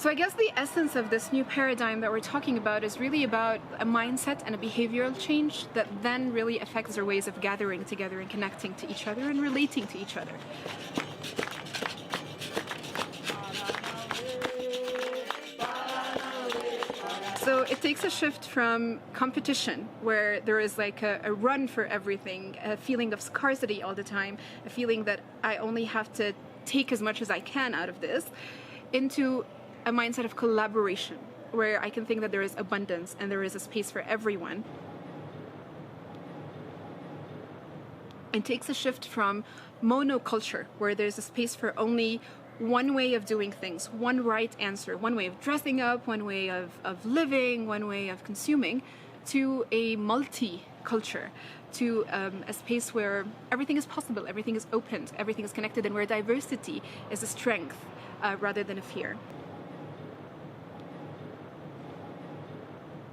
So I guess the essence of this new paradigm that we're talking about is really about a mindset and a behavioral change that then really affects our ways of gathering together and connecting to each other and relating to each other. So it takes a shift from competition, where there is like a run for everything, a feeling of scarcity all the time, a feeling that I only have to take as much as I can out of this, into a mindset of collaboration, where I can think that there is abundance and there is a space for everyone. It takes a shift from monoculture, where there's a space for only one way of doing things, one right answer, one way of dressing up, one way of living, one way of consuming, to a multi-culture, to a space where everything is possible, everything is open, everything is connected, and where diversity is a strength rather than a fear.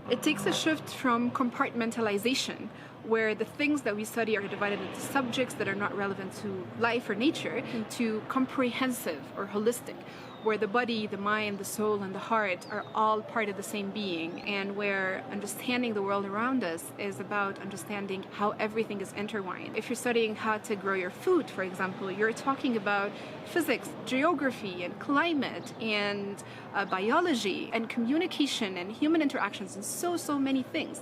It takes a shift from compartmentalization, where the things that we study are divided into subjects that are not relevant to life or nature, to comprehensive or holistic, where the body, the mind, the soul, and the heart are all part of the same being, and where understanding the world around us is about understanding how everything is intertwined. If you're studying how to grow your food, for example, you're talking about physics, geography, and climate, and biology, and communication, and human interactions, and so many things.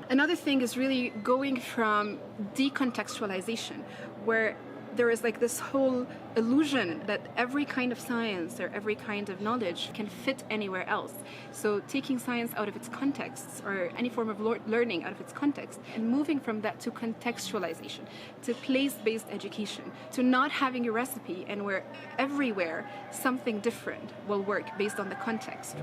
Another thing is really going from decontextualization, where there is like this whole illusion that every kind of science or every kind of knowledge can fit anywhere else. So taking science out of its context, or any form of learning out of its context, and moving from that to contextualization, to place-based education, to not having a recipe, and where everywhere something different will work based on the context.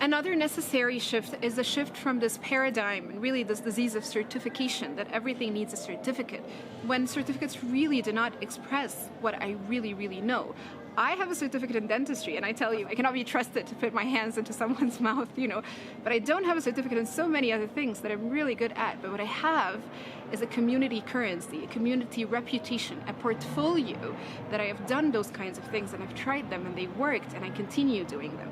Another necessary shift is a shift from this paradigm and really this disease of certification, that everything needs a certificate, when certificates really do not express what I really know. I have a certificate in dentistry, and I tell you, I cannot be trusted to put my hands into someone's mouth, but I don't have a certificate in so many other things that I'm really good at. But what I have is a community currency, a community reputation, a portfolio that I have done those kinds of things, and I've tried them and they worked, and I continue doing them.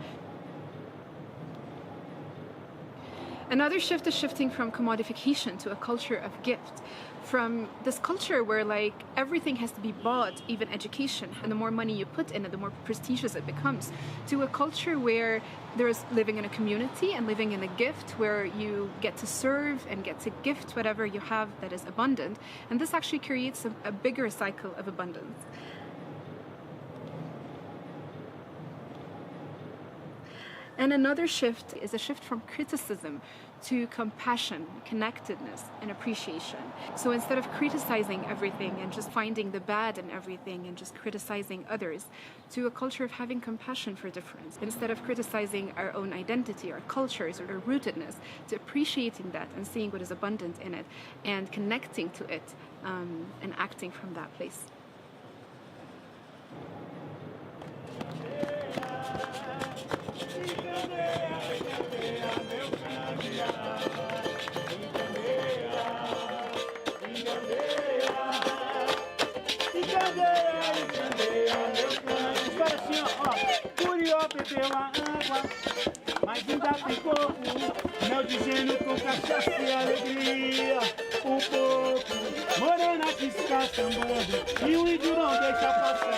Another shift is shifting from commodification to a culture of gift. From this culture where like everything has to be bought, even education, and the more money you put in it, the more prestigious it becomes, to a culture where there's living in a community and living in a gift, where you get to serve and get to gift whatever you have that is abundant. And this actually creates a bigger cycle of abundance. And another shift is a shift from criticism to compassion, connectedness, and appreciation. So instead of criticizing everything and just finding the bad in everything and just criticizing others, to a culture of having compassion for difference. Instead of criticizing our own identity, our cultures, or our rootedness, to appreciating that and seeing what is abundant in it and connecting to it and acting from that place. Bebeu a água, mas ainda tem pouco. Mel de gênio com cachaça e alegria. Um pouco, morena que está sambando, e o índio não deixa passar.